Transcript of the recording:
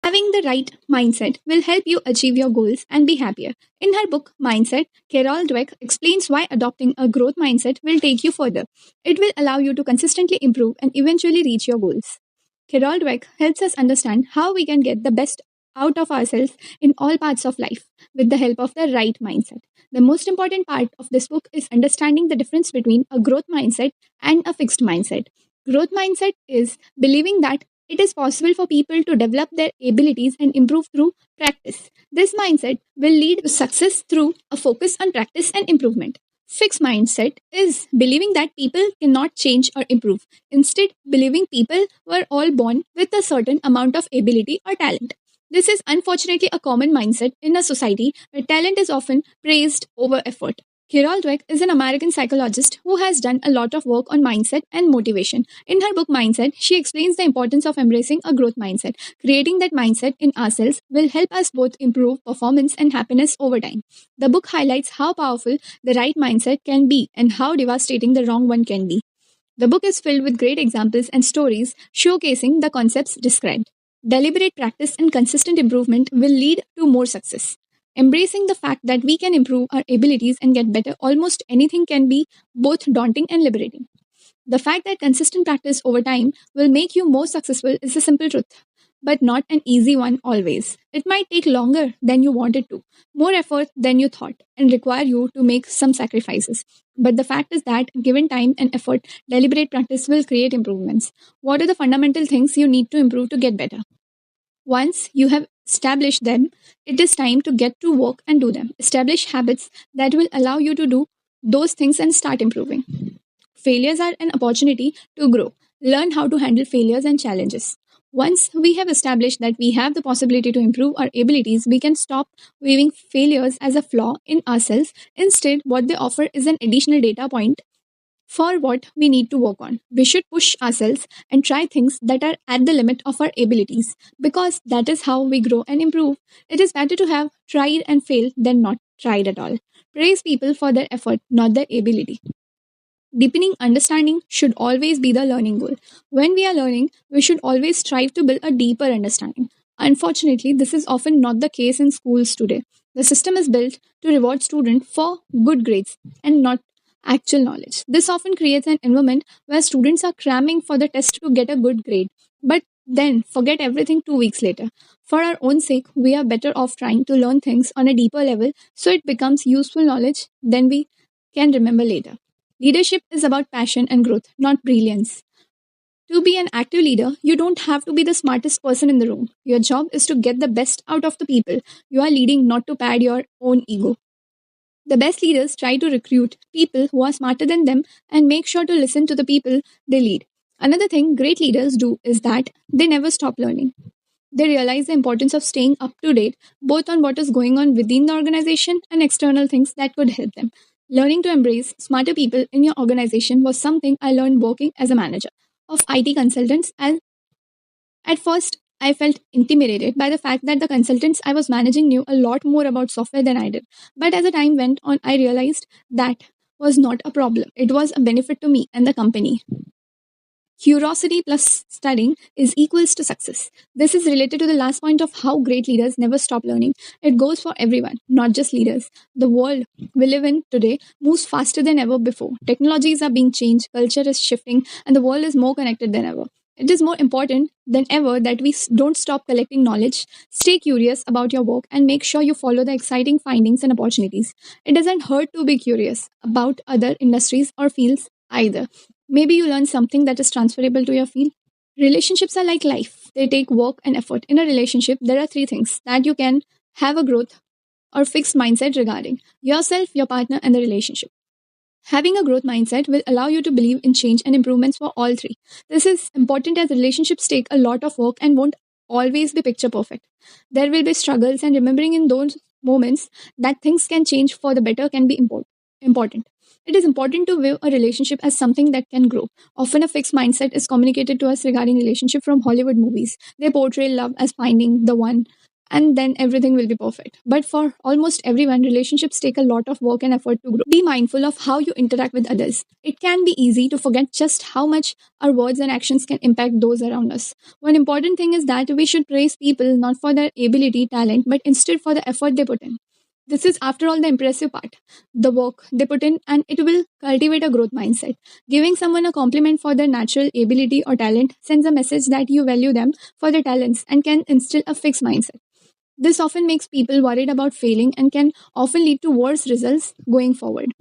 Having the right mindset will help you achieve your goals and be happier. In her book Mindset, Carol Dweck explains why adopting a growth mindset will take you further. It will allow you to consistently improve and eventually reach your goals. Carol Dweck helps us understand how we can get the best out of ourselves in all parts of life with the help of the right mindset. The most important part of this book is understanding the difference between a growth mindset and a fixed mindset. Growth mindset is believing that it is possible for people to develop their abilities and improve through practice. This mindset will lead to success through a focus on practice and improvement. Fixed mindset is believing that people cannot change or improve. Instead, believing people were all born with a certain amount of ability or talent. This is unfortunately a common mindset in a society where talent is often praised over effort. Carol Dweck is an American psychologist who has done a lot of work on mindset and motivation. In her book Mindset, she explains the importance of embracing a growth mindset. Creating that mindset in ourselves will help us both improve performance and happiness over time. The book highlights how powerful the right mindset can be and how devastating the wrong one can be. The book is filled with great examples and stories showcasing the concepts described. Deliberate practice and consistent improvement will lead to more success. Embracing the fact that we can improve our abilities and get better almost anything can be both daunting and liberating. The fact that consistent practice over time will make you more successful is a simple truth, but not an easy one always. It might take longer than you wanted to, more effort than you thought, and require you to make some sacrifices. But the fact is that, given time and effort, deliberate practice will create improvements. What are the fundamental things you need to improve to get better? Once you have established them, it is time to get to work and do them. Establish habits that will allow you to do those things and start improving. Failures are an opportunity to grow. Learn how to handle failures and challenges. Once we have established that we have the possibility to improve our abilities, we can stop viewing failures as a flaw in ourselves. Instead, what they offer is an additional data point for what we need to work on. We should push ourselves and try things that are at the limit of our abilities because that is how we grow and improve. It is better to have tried and failed than not tried at all. Praise people for their effort, not their ability. Deepening understanding should always be the learning goal. When we are learning, we should always strive to build a deeper understanding. Unfortunately, this is often not the case in schools today. The system is built to reward students for good grades and not actual knowledge. This often creates an environment where students are cramming for the test to get a good grade, but then forget everything 2 weeks later. For our own sake, we are better off trying to learn things on a deeper level so it becomes useful knowledge than we can remember later. Leadership is about passion and growth, not brilliance. To be an active leader, you don't have to be the smartest person in the room. Your job is to get the best out of the people you are leading, not to pad your own ego. The best leaders try to recruit people who are smarter than them and make sure to listen to the people they lead. Another thing great leaders do is that they never stop learning. They realize the importance of staying up to date both on what is going on within the organization and external things that could help them. Learning to embrace smarter people in your organization was something I learned working as a manager of IT consultants, and at first I felt intimidated by the fact that the consultants I was managing knew a lot more about software than I did. But as the time went on, I realized that was not a problem. It was a benefit to me and the company. Curiosity plus studying is equals to success. This is related to the last point of how great leaders never stop learning. It goes for everyone, not just leaders. The world we live in today moves faster than ever before. Technologies are being changed, culture is shifting, and the world is more connected than ever. It is more important than ever that we don't stop collecting knowledge, stay curious about your work, and make sure you follow the exciting findings and opportunities. It doesn't hurt to be curious about other industries or fields either. Maybe you learn something that is transferable to your field. Relationships are like life, they take work and effort. In a relationship, there are three things that you can have a growth or fixed mindset regarding: yourself, your partner, and the relationship. Having a growth mindset will allow you to believe in change and improvements for all three. This is important as relationships take a lot of work and won't always be picture perfect. There will be struggles, and remembering in those moments that things can change for the better can be important. It is important to view a relationship as something that can grow. Often a fixed mindset is communicated to us regarding relationship from Hollywood movies. They portray love as finding the one and then everything will be perfect. But for almost everyone, relationships take a lot of work and effort to grow. Be mindful of how you interact with others. It can be easy to forget just how much our words and actions can impact those around us. One important thing is that we should praise people not for their ability, talent, but instead for the effort they put in. This is, after all, the impressive part, the work they put in, and it will cultivate a growth mindset. Giving someone a compliment for their natural ability or talent sends a message that you value them for their talents and can instill a fixed mindset. This often makes people worried about failing and can often lead to worse results going forward.